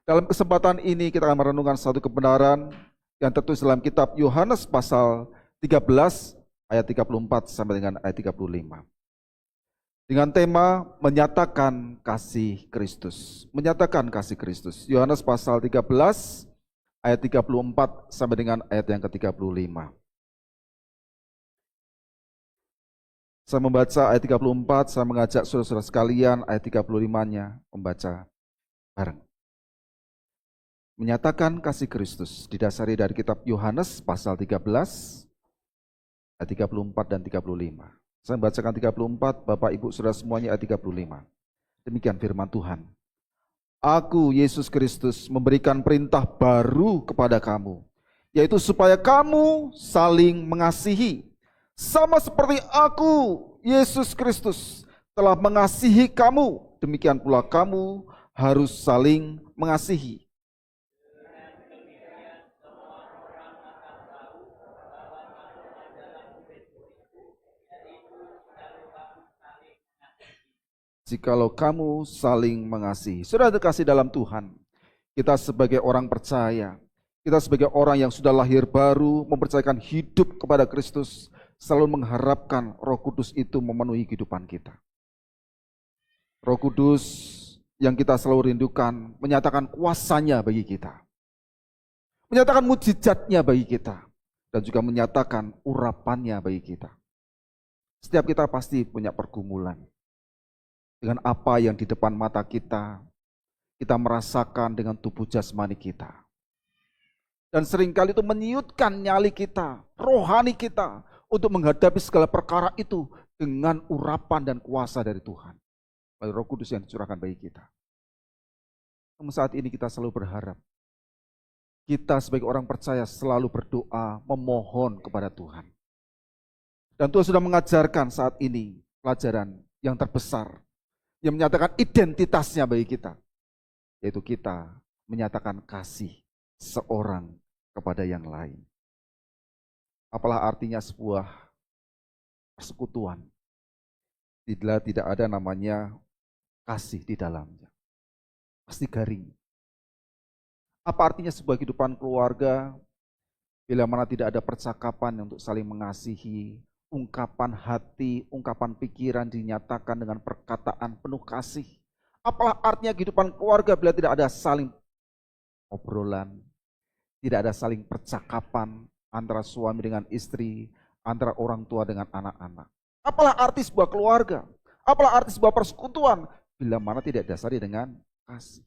Dalam kesempatan ini kita akan merenungkan satu kebenaran yang tertulis dalam kitab Yohanes pasal 13 ayat 34 sampai dengan ayat 35. Dengan tema menyatakan kasih Kristus. Menyatakan kasih Kristus. Yohanes pasal 13 ayat 34 sampai dengan ayat yang ke-35. Saya membaca ayat 34, saya mengajak saudara-saudara sekalian ayat 35-nya membaca bareng. Menyatakan kasih Kristus didasari dari kitab Yohanes pasal 13 ayat 34 dan 35. Saya membacakan 34, Bapak Ibu Saudara semuanya ayat 35. Demikian firman Tuhan. Aku, Yesus Kristus, memberikan perintah baru kepada kamu, yaitu supaya kamu saling mengasihi. Sama seperti aku, Yesus Kristus, telah mengasihi kamu, demikian pula kamu harus saling mengasihi. Jikalau kamu saling mengasihi. Saudara terkasih dalam Tuhan, kita sebagai orang percaya, kita sebagai orang yang sudah lahir baru, mempercayakan hidup kepada Kristus, selalu mengharapkan Roh Kudus itu memenuhi kehidupan kita. Roh Kudus yang kita selalu rindukan, menyatakan kuasanya bagi kita, menyatakan mujizatnya bagi kita, dan juga menyatakan urapannya bagi kita. Setiap kita pasti punya pergumulan dengan apa yang di depan mata kita merasakan dengan tubuh jasmani kita. Dan seringkali itu menyiutkan nyali kita, rohani kita, untuk menghadapi segala perkara itu dengan urapan dan kuasa dari Tuhan. Melalui Roh Kudus yang dicurahkan bagi kita. Namun saat ini kita selalu berharap, kita sebagai orang percaya selalu berdoa, memohon kepada Tuhan. Dan Tuhan sudah mengajarkan saat ini pelajaran yang terbesar, yang menyatakan identitasnya bagi kita, yaitu kita menyatakan kasih seorang kepada yang lain. Apalah artinya sebuah persekutuan bila tidak ada namanya kasih di dalamnya? Pasti garing. Apa artinya sebuah kehidupan keluarga bila mana tidak ada percakapan untuk saling mengasihi, ungkapan hati, ungkapan pikiran dinyatakan dengan perkataan penuh kasih? Apalah artinya kehidupan keluarga bila tidak ada saling obrolan, tidak ada saling percakapan antara suami dengan istri, antara orang tua dengan anak-anak? Apalah arti sebuah keluarga? Apalah arti sebuah persekutuan bila mana tidak dasari dengan kasih?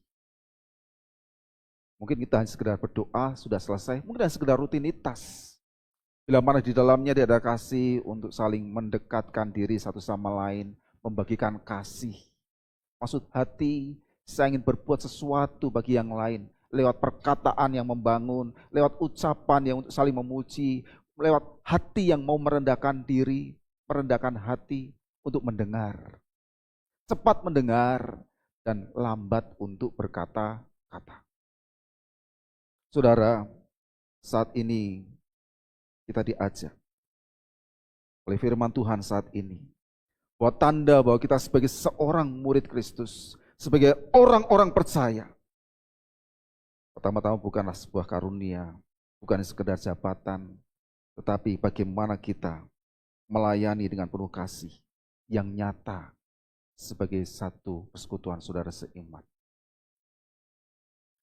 Mungkin kita hanya sekedar berdoa, sudah selesai. Mungkin hanya sekedar rutinitas. Bila mana di dalamnya tidak ada kasih untuk saling mendekatkan diri satu sama lain, membagikan kasih. Maksud hati, saya ingin berbuat sesuatu bagi yang lain. Lewat perkataan yang membangun, lewat ucapan yang untuk saling memuji, lewat hati yang mau merendahkan diri, merendahkan hati untuk mendengar. Cepat mendengar dan lambat untuk berkata-kata. Saudara, saat ini kita diajak oleh firman Tuhan saat ini, bahwa tanda bahwa kita sebagai seorang murid Kristus, sebagai orang-orang percaya, pertama-tama bukanlah sebuah karunia, bukan sekedar jabatan, tetapi bagaimana kita melayani dengan penuh kasih yang nyata sebagai satu persekutuan saudara seiman.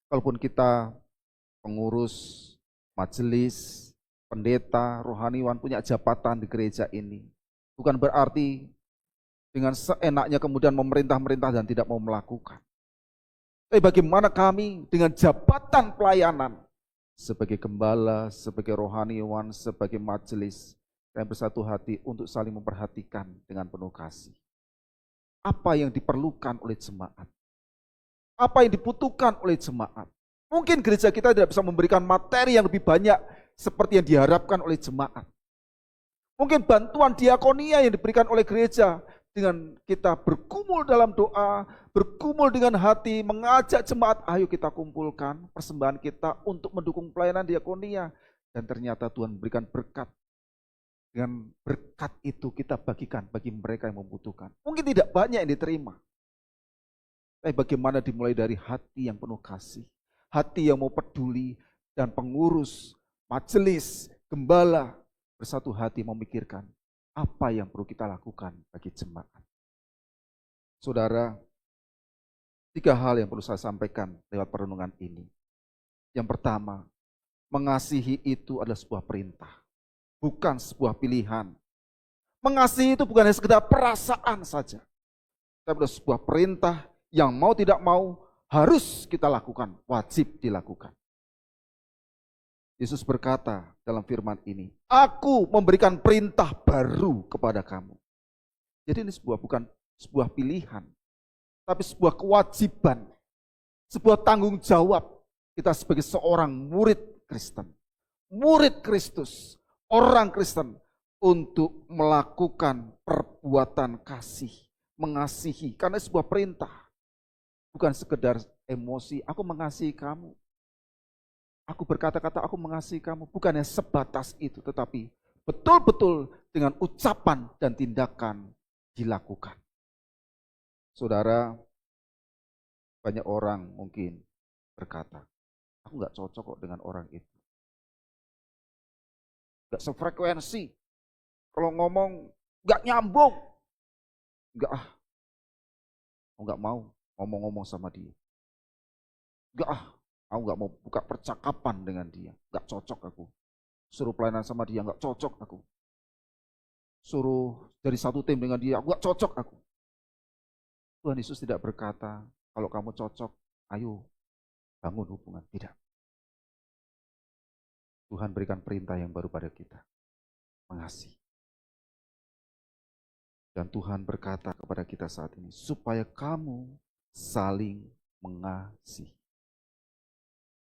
Kalaupun kita pengurus, majelis, pendeta, rohaniwan punya jabatan di gereja ini, bukan berarti dengan seenaknya kemudian memerintah-merintah dan tidak mau melakukan. Tapi bagaimana kami dengan jabatan pelayanan sebagai gembala, sebagai rohaniwan, sebagai majelis, kami bersatu hati untuk saling memperhatikan dengan penuh kasih. Apa yang diperlukan oleh jemaat? Apa yang dibutuhkan oleh jemaat? Mungkin gereja kita tidak bisa memberikan materi yang lebih banyak seperti yang diharapkan oleh jemaat. Mungkin bantuan diakonia yang diberikan oleh gereja dengan kita bergumul dalam doa, bergumul dengan hati, mengajak jemaat, ayo kita kumpulkan persembahan kita untuk mendukung pelayanan diakonia. Dan ternyata Tuhan memberikan berkat. Dengan berkat itu kita bagikan bagi mereka yang membutuhkan. Mungkin tidak banyak yang diterima. Tapi bagaimana dimulai dari hati yang penuh kasih. hati yang mau peduli, dan pengurus, majelis, gembala bersatu hati memikirkan apa yang perlu kita lakukan bagi jemaat. Saudara, 3 hal yang perlu saya sampaikan lewat perenungan ini. Yang pertama, mengasihi itu adalah sebuah perintah, bukan sebuah pilihan. Mengasihi itu bukan hanya sekedar perasaan saja, tapi adalah sebuah perintah yang mau tidak mau harus kita lakukan, wajib dilakukan. Yesus berkata dalam firman ini, "Aku memberikan perintah baru kepada kamu." Jadi ini bukan sebuah pilihan, tapi sebuah kewajiban, sebuah tanggung jawab kita sebagai seorang murid Kristen, murid Kristus, orang Kristen, untuk melakukan perbuatan kasih, mengasihi, karena sebuah perintah, bukan sekedar emosi, aku mengasihi kamu. Aku berkata-kata aku mengasihi kamu, bukannya sebatas itu, tetapi betul-betul dengan ucapan dan tindakan dilakukan. Saudara, banyak orang mungkin berkata, aku gak cocok kok dengan orang itu. Gak sefrekuensi, kalau ngomong gak nyambung. Aku gak mau ngomong-ngomong sama dia. Aku gak mau buka percakapan dengan dia, gak cocok aku. Suruh pelayanan sama dia, gak cocok aku. Suruh dari satu tim dengan dia, gak cocok aku. Tuhan Yesus tidak berkata, kalau kamu cocok, ayo bangun hubungan. Tidak. Tuhan berikan perintah yang baru pada kita, mengasihi. Dan Tuhan berkata kepada kita saat ini, supaya kamu saling mengasihi.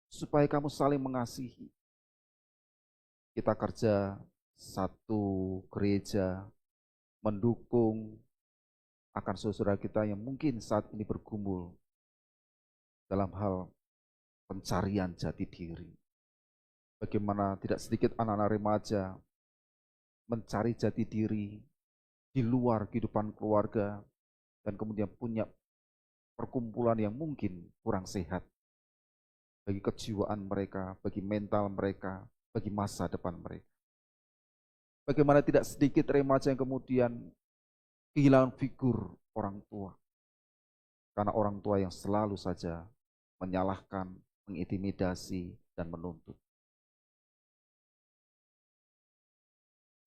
Supaya kamu saling mengasihi. Kita kerja satu gereja, mendukung akan saudara kita yang mungkin saat ini bergumul dalam hal pencarian jati diri. Bagaimana tidak sedikit anak-anak remaja mencari jati diri di luar kehidupan keluarga dan kemudian punya perkumpulan yang mungkin kurang sehat bagi kejiwaan mereka, bagi mental mereka, bagi masa depan mereka. Bagaimana tidak sedikit remaja yang kemudian kehilangan figur orang tua. Karena orang tua yang selalu saja menyalahkan, mengintimidasi, dan menuntut.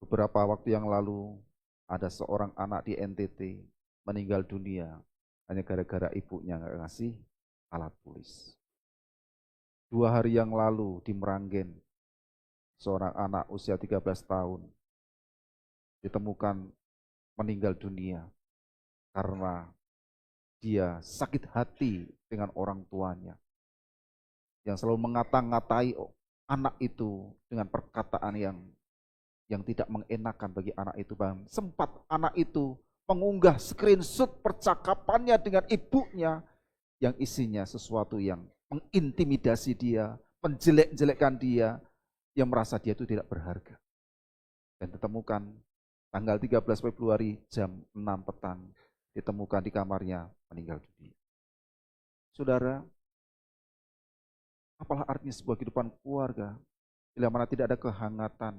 Beberapa waktu yang lalu, ada seorang anak di NTT meninggal dunia hanya gara-gara ibunya nggak ngasih alat tulis. 2 hari yang lalu di Meranggen, seorang anak usia 13 tahun ditemukan meninggal dunia karena dia sakit hati dengan orang tuanya yang selalu mengata-ngatai anak itu dengan perkataan yang tidak mengenakan bagi anak itu. Sempat anak itu mengunggah screenshot percakapannya dengan ibunya yang isinya sesuatu yang mengintimidasi dia, menjelek-jelekkan dia, yang merasa dia itu tidak berharga. Dan ditemukan tanggal 13 Februari jam 6 petang, ditemukan di kamarnya meninggal dunia. Saudara, apalah artinya sebuah kehidupan keluarga bila mana tidak ada kehangatan,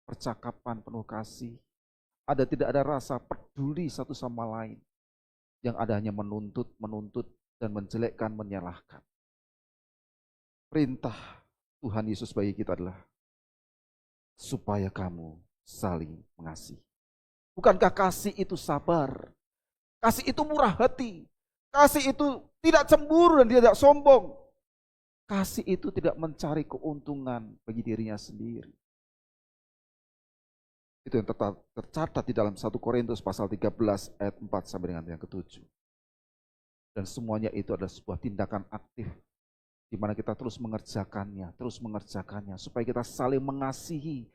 percakapan penuh kasih, tidak ada rasa peduli satu sama lain, yang ada hanya menuntut dan menjelekkan, menyalahkan. Perintah Tuhan Yesus bagi kita adalah supaya kamu saling mengasihi. Bukankah kasih itu sabar? Kasih itu murah hati. Kasih itu tidak cemburu dan tidak sombong. Kasih itu tidak mencari keuntungan bagi dirinya sendiri. Itu yang tercatat di dalam 1 Korintus pasal 13 ayat 4 sampai dengan yang ke-7. Dan semuanya itu adalah sebuah tindakan aktif di mana kita terus mengerjakannya, supaya kita saling mengasihi,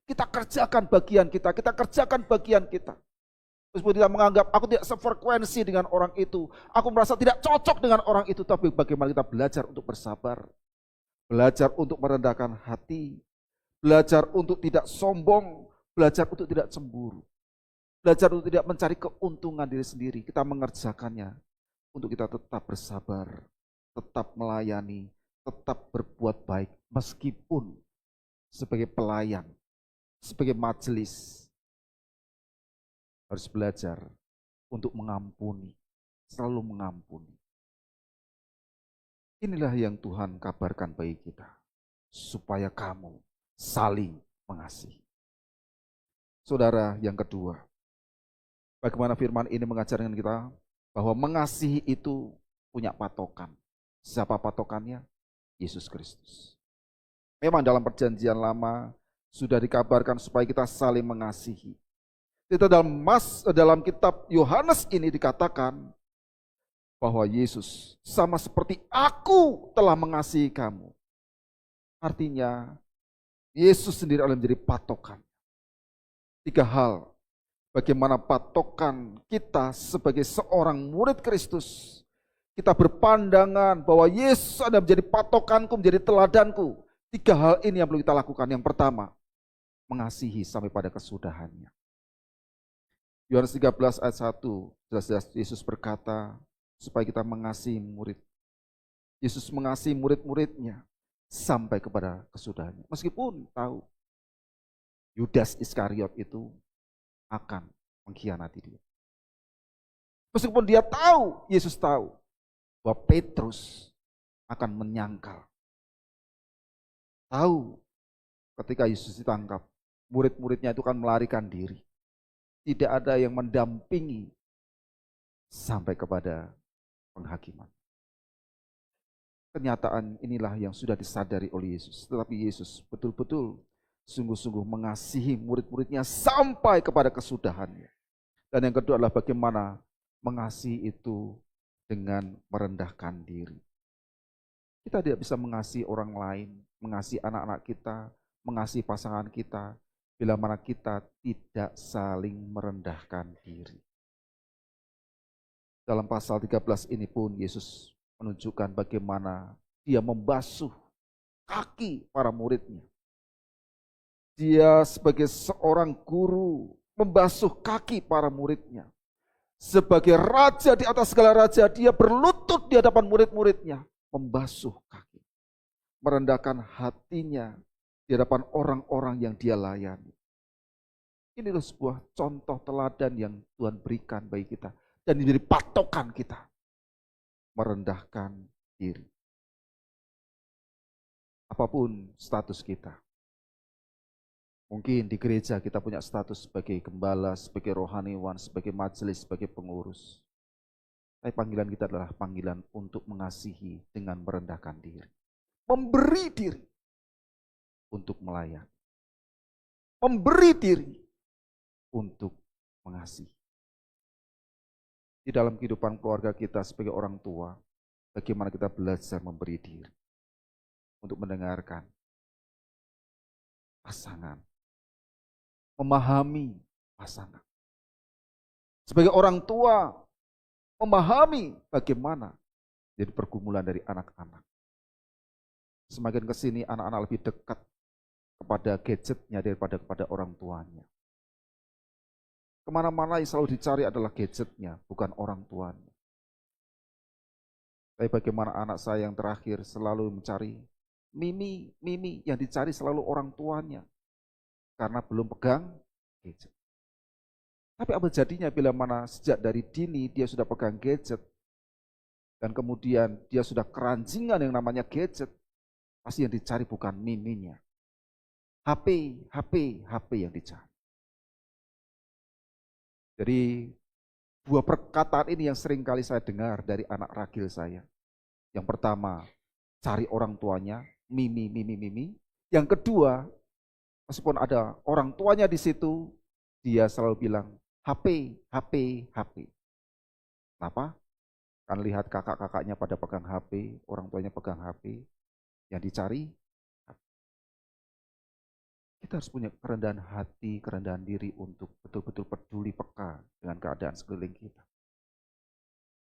kita kerjakan bagian kita, Meskipun kita menganggap aku tidak sefrekuensi dengan orang itu, aku merasa tidak cocok dengan orang itu, tapi bagaimana kita belajar untuk bersabar, belajar untuk merendahkan hati, belajar untuk tidak sombong, belajar untuk tidak cemburu, belajar untuk tidak mencari keuntungan diri sendiri. Kita mengerjakannya untuk kita tetap bersabar, tetap melayani, tetap berbuat baik, meskipun sebagai pelayan, sebagai majelis, harus belajar untuk mengampuni, selalu mengampuni. Inilah yang Tuhan kabarkan bagi kita, supaya kamu saling mengasihi. Saudara, yang kedua, bagaimana firman ini mengajarkan kita bahwa mengasihi itu punya patokan. Siapa patokannya? Yesus Kristus. Memang dalam perjanjian lama sudah dikabarkan supaya kita saling mengasihi. Itu dalam kitab Yohanes ini dikatakan bahwa Yesus sama seperti aku telah mengasihi kamu. Artinya Yesus sendiri adalah menjadi patokan. 3 hal. Bagaimana patokan kita sebagai seorang murid Kristus. Kita berpandangan bahwa Yesus adalah menjadi patokanku, menjadi teladanku. 3 hal ini yang perlu kita lakukan. Yang pertama, mengasihi sampai pada kesudahannya. Yohanes 13 ayat 1, jelas-jelas Yesus berkata supaya kita mengasihi murid. Yesus mengasihi murid-muridnya sampai kepada kesudahannya. Meskipun tahu Yudas Iskariot itu akan mengkhianati dia. Meskipun dia tahu, Yesus tahu bahwa Petrus akan menyangkal. Tahu ketika Yesus ditangkap, murid-muridnya itu akan melarikan diri. Tidak ada yang mendampingi sampai kepada penghakiman. Kenyataan inilah yang sudah disadari oleh Yesus. Tetapi Yesus betul-betul sungguh-sungguh mengasihi murid-muridnya sampai kepada kesudahannya. Dan yang kedua adalah bagaimana mengasihi itu dengan merendahkan diri. Kita tidak bisa mengasihi orang lain, mengasihi anak-anak kita, mengasihi pasangan kita, bila mana kita tidak saling merendahkan diri. Dalam pasal 13 ini pun Yesus menunjukkan bagaimana dia membasuh kaki para muridnya. Dia sebagai seorang guru membasuh kaki para muridnya. Sebagai raja di atas segala raja, dia berlutut di hadapan murid-muridnya, membasuh kaki. Merendahkan hatinya di hadapan orang-orang yang dia layani. Inilah sebuah contoh teladan yang Tuhan berikan bagi kita. Dan menjadi patokan kita. Merendahkan diri. Apapun status kita. Mungkin di gereja kita punya status sebagai gembala, sebagai rohaniwan, sebagai majelis, sebagai pengurus. Tapi panggilan kita adalah panggilan untuk mengasihi dengan merendahkan diri. Memberi diri untuk melayani. Memberi diri untuk mengasihi. Di dalam kehidupan keluarga kita sebagai orang tua, bagaimana kita belajar memberi diri untuk mendengarkan pasangan, memahami pasangan. Sebagai orang tua, memahami bagaimana jadi pergumulan dari anak-anak. Semakin ke sini anak-anak lebih dekat kepada gadgetnya daripada kepada orang tuanya. Kemana-mana yang selalu dicari adalah gadgetnya, bukan orang tuanya. Tapi bagaimana anak saya yang terakhir selalu mencari Mimi, yang dicari selalu orang tuanya. Karena belum pegang gadget. Tapi apa jadinya bila mana sejak dari dini dia sudah pegang gadget, dan kemudian dia sudah keranjingan yang namanya gadget, pasti yang dicari bukan miminya. HP yang dicari. Jadi dua perkataan ini yang sering kali saya dengar dari anak ragil saya. Yang pertama, cari orang tuanya, mimi. Yang kedua, meskipun ada orang tuanya di situ, dia selalu bilang, HP. Kenapa? Kan lihat kakak-kakaknya pada pegang HP, orang tuanya pegang HP, yang dicari. Kita harus punya kerendahan hati, kerendahan diri untuk betul-betul peduli peka dengan keadaan sekeliling kita.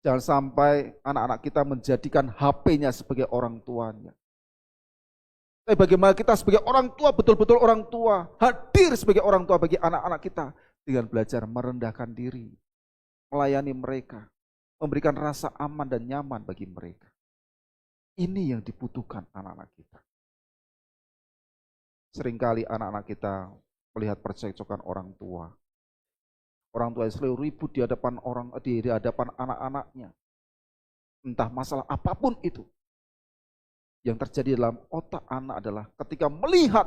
Jangan sampai anak-anak kita menjadikan HP-nya sebagai orang tuanya. Tapi bagaimana kita sebagai orang tua, betul-betul orang tua, hadir sebagai orang tua bagi anak-anak kita dengan belajar merendahkan diri, melayani mereka, memberikan rasa aman dan nyaman bagi mereka. Ini yang dibutuhkan anak-anak kita. Seringkali anak-anak kita melihat percekcokan orang tua. Orang tua selalu ribut di hadapan di hadapan anak-anaknya. Entah masalah apapun itu. Yang terjadi dalam otak anak adalah ketika melihat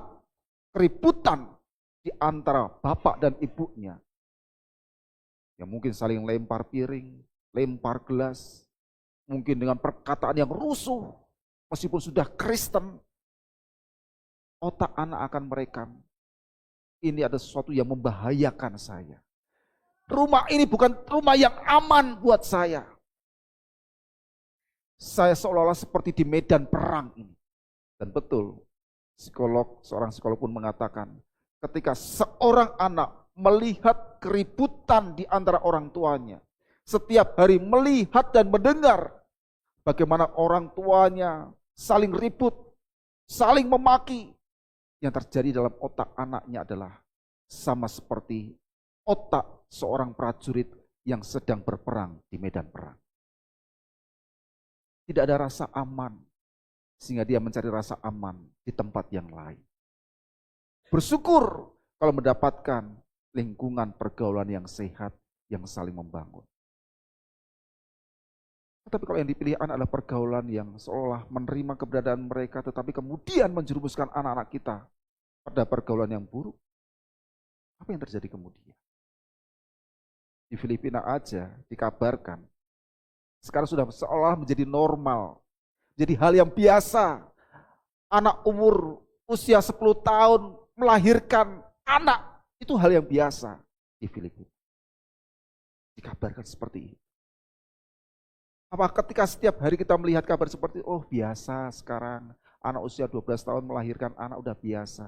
keributan di antara bapak dan ibunya. Yang mungkin saling lempar piring, lempar gelas, mungkin dengan perkataan yang rusuh, meskipun sudah Kristen, otak anak akan merekam. Ini ada sesuatu yang membahayakan saya. Rumah ini bukan rumah yang aman buat saya. Saya seolah-olah seperti di medan perang ini. Dan betul, seorang psikolog pun mengatakan, ketika seorang anak melihat keributan di antara orang tuanya, setiap hari melihat dan mendengar bagaimana orang tuanya saling ribut, saling memaki, yang terjadi dalam otak anaknya adalah sama seperti otak seorang prajurit yang sedang berperang di medan perang. Tidak ada rasa aman, sehingga dia mencari rasa aman di tempat yang lain. Bersyukur kalau mendapatkan lingkungan pergaulan yang sehat, yang saling membangun. Tetapi kalau yang dipilih anak adalah pergaulan yang seolah menerima keberadaan mereka, tetapi kemudian menjerumuskan anak-anak kita pada pergaulan yang buruk, apa yang terjadi kemudian? Di Filipina aja dikabarkan, sekarang sudah seolah menjadi normal, jadi hal yang biasa. Anak umur usia 10 tahun melahirkan anak, itu hal yang biasa di Filipina. Dikabarkan seperti itu. Apa ketika setiap hari kita melihat kabar seperti, oh biasa sekarang anak usia 12 tahun melahirkan anak udah biasa.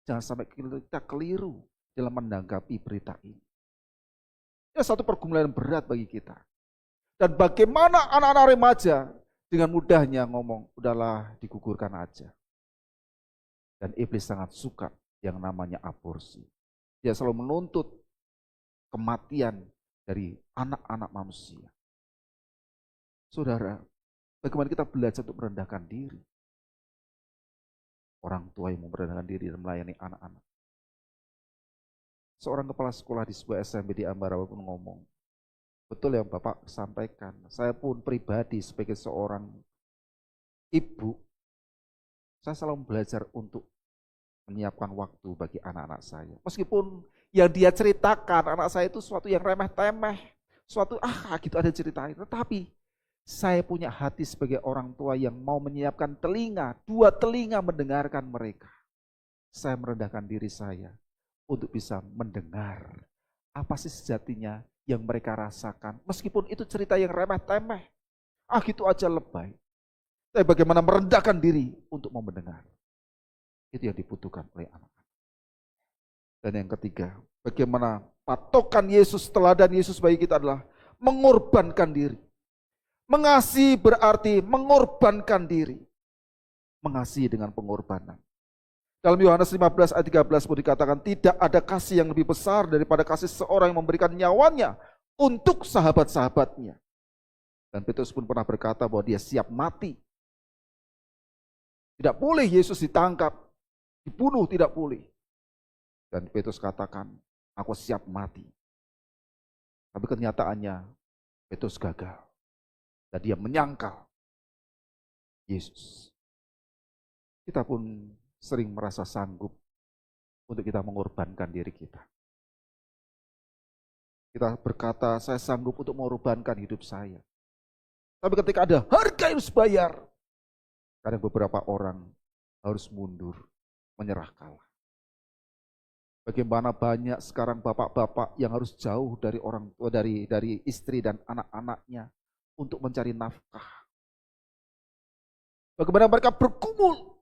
Jangan sampai kita keliru dalam menanggapi berita ini. Ini satu pergumulan berat bagi kita. Dan bagaimana anak-anak remaja dengan mudahnya ngomong, udahlah digugurkan aja. Dan iblis sangat suka yang namanya aborsi. Dia selalu menuntut kematian dari anak-anak manusia. Saudara, bagaimana kita belajar untuk merendahkan diri? Orang tua yang merendahkan diri dan melayani anak-anak. Seorang kepala sekolah di sebuah SMP di Ambarawa pun ngomong, betul yang Bapak sampaikan, saya pun pribadi sebagai seorang ibu, saya selalu belajar untuk menyiapkan waktu bagi anak-anak saya. Meskipun yang dia ceritakan, anak saya itu sesuatu yang remeh-temeh, suatu gitu ada ceritain, tetapi saya punya hati sebagai orang tua yang mau menyiapkan telinga, 2 telinga mendengarkan mereka. Saya merendahkan diri saya untuk bisa mendengar apa sih sejatinya yang mereka rasakan. Meskipun itu cerita yang remeh-temeh, gitu aja lebay. Tapi bagaimana merendahkan diri untuk mau mendengar. Itu yang dibutuhkan oleh anak-anak. Dan yang ketiga, bagaimana patokan Yesus, teladan Yesus bagi kita adalah mengorbankan diri. Mengasihi berarti mengorbankan diri. Mengasihi dengan pengorbanan. Dalam Yohanes 15 ayat 13 pun dikatakan, tidak ada kasih yang lebih besar daripada kasih seorang yang memberikan nyawanya untuk sahabat-sahabatnya. Dan Petrus pun pernah berkata bahwa dia siap mati. Tidak boleh Yesus ditangkap, dibunuh, tidak boleh. Dan Petrus katakan, aku siap mati. Tapi kenyataannya Petrus gagal. Dan dia menyangkal Yesus. Kita pun sering merasa sanggup untuk kita mengorbankan diri kita. Kita berkata, saya sanggup untuk mengorbankan hidup saya. Tapi ketika ada harga yang harus bayar, kadang beberapa orang harus mundur, menyerah kalah. Bagaimana banyak sekarang bapak-bapak yang harus jauh dari orang tua, dari istri dan anak-anaknya untuk mencari nafkah. Bagaimana mereka bergumul.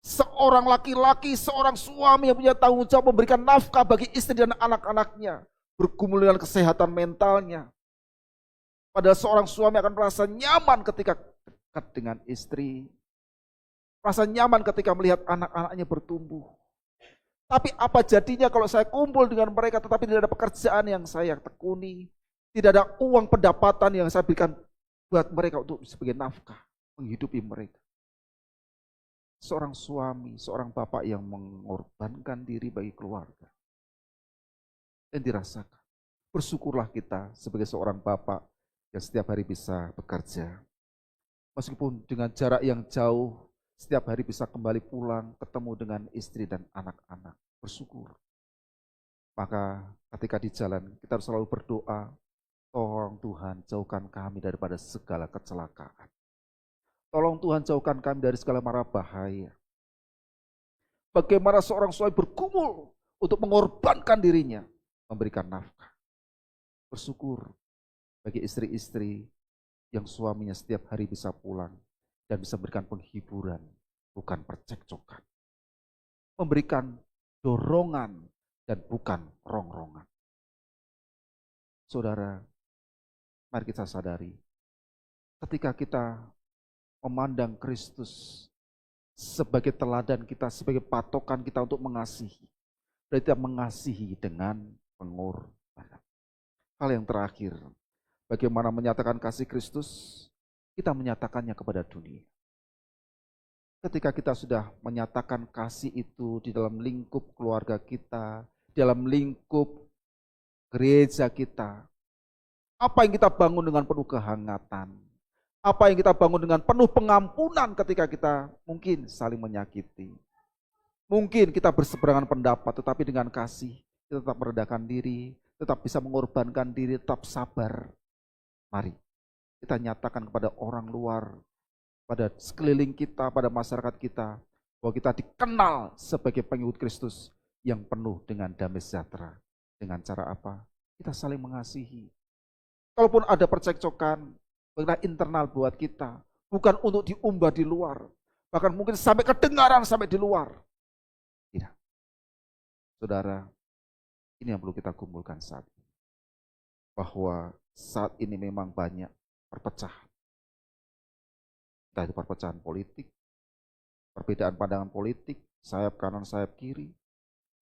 Seorang laki-laki, seorang suami yang punya tanggung jawab memberikan nafkah bagi istri dan anak-anaknya. Bergumul dengan kesehatan mentalnya. Padahal seorang suami akan merasa nyaman ketika dekat dengan istri. Merasa nyaman ketika melihat anak-anaknya bertumbuh. Tapi apa jadinya kalau saya kumpul dengan mereka tetapi tidak ada pekerjaan yang saya tekuni. Tidak ada uang pendapatan yang saya berikan buat mereka untuk sebagai nafkah. menghidupi mereka. Seorang suami, seorang bapak yang mengorbankan diri bagi keluarga. Dan dirasakan. Bersyukurlah kita sebagai seorang bapak yang setiap hari bisa bekerja. Meskipun dengan jarak yang jauh, setiap hari bisa kembali pulang, ketemu dengan istri dan anak-anak. Bersyukur. Maka ketika di jalan, kita harus selalu berdoa, tolong Tuhan jauhkan kami daripada segala kecelakaan. Tolong Tuhan jauhkan kami dari segala mara bahaya. Bagaimana seorang suami bergumul untuk mengorbankan dirinya, memberikan nafkah. Bersyukur bagi istri-istri yang suaminya setiap hari bisa pulang dan bisa memberikan penghiburan, bukan percekcokan. Memberikan dorongan dan bukan rongrongan. Saudara, mari kita sadari, ketika kita memandang Kristus sebagai teladan kita, sebagai patokan kita untuk mengasihi, berarti kita mengasihi dengan pengorbanan. Hal yang terakhir, bagaimana menyatakan kasih Kristus? Kita menyatakannya kepada dunia. Ketika kita sudah menyatakan kasih itu di dalam lingkup keluarga kita, di dalam lingkup gereja kita, apa yang kita bangun dengan penuh kehangatan, apa yang kita bangun dengan penuh pengampunan ketika kita mungkin saling menyakiti. Mungkin kita berseberangan pendapat, tetapi dengan kasih kita tetap merendahkan diri, tetap bisa mengorbankan diri, tetap sabar. Mari kita nyatakan kepada orang luar, pada sekeliling kita, pada masyarakat kita, bahwa kita dikenal sebagai pengikut Kristus yang penuh dengan damai sejahtera. Dengan cara apa? Kita saling mengasihi. Kalaupun ada percekcokan, baiklah internal buat kita, bukan untuk diumbar di luar, bahkan mungkin sampai kedengaran sampai di luar. Tidak. Saudara, ini yang perlu kita kumpulkan saat ini. Bahwa saat ini memang banyak perpecahan. Entah itu perpecahan politik, perbedaan pandangan politik, sayap kanan, sayap kiri,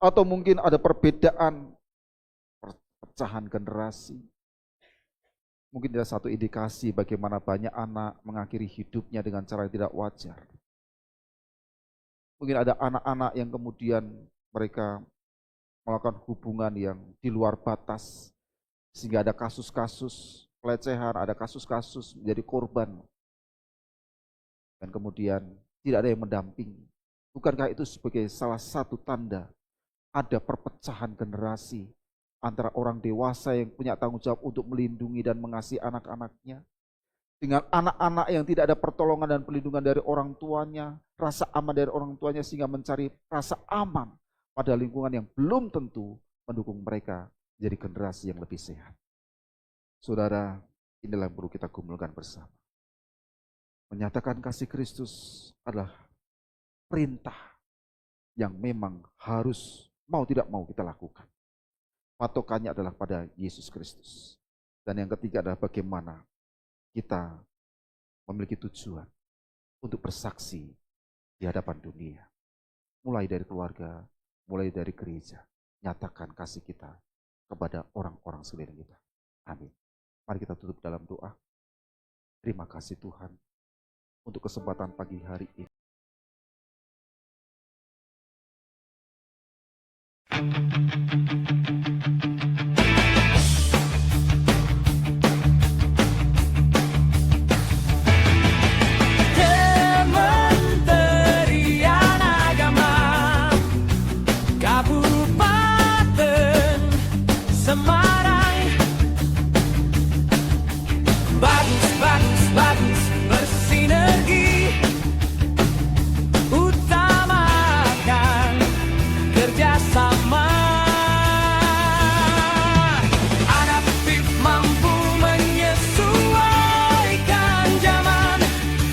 atau mungkin ada perbedaan perpecahan generasi. Mungkin ada satu indikasi bagaimana banyak anak mengakhiri hidupnya dengan cara yang tidak wajar. Mungkin ada anak-anak yang kemudian mereka melakukan hubungan yang di luar batas, sehingga ada kasus-kasus pelecehan, ada kasus-kasus menjadi korban. Dan kemudian tidak ada yang mendampingi. Bukankah itu sebagai salah satu tanda ada perpecahan generasi antara orang dewasa yang punya tanggung jawab untuk melindungi dan mengasihi anak-anaknya, dengan anak-anak yang tidak ada pertolongan dan perlindungan dari orang tuanya, rasa aman dari orang tuanya, sehingga mencari rasa aman pada lingkungan yang belum tentu mendukung mereka jadi generasi yang lebih sehat. Saudara, inilah yang perlu kita gumulkan bersama. Menyatakan kasih Kristus adalah perintah yang memang harus mau tidak mau kita lakukan. Patokannya adalah pada Yesus Kristus. Dan yang ketiga adalah bagaimana kita memiliki tujuan untuk bersaksi di hadapan dunia. Mulai dari keluarga, mulai dari gereja. Nyatakan kasih kita kepada orang-orang sekeliling kita. Amin. Mari kita tutup dalam doa. Terima kasih Tuhan untuk kesempatan pagi hari ini. Kementerian Agama Kabupaten Semarang, bagus, bagus, bagus, bersinergi, utamakan kerjasama. Adaptif, mampu menyesuaikan zaman,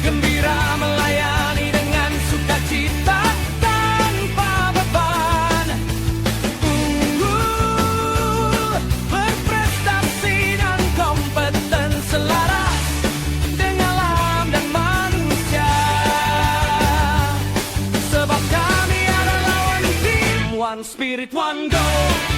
gembira melayani dengan sukacita tanpa beban. Berprestasi dan kompeten selaras dengan alam dan manusia. Sebab kami adalah one team, one spirit, one goal.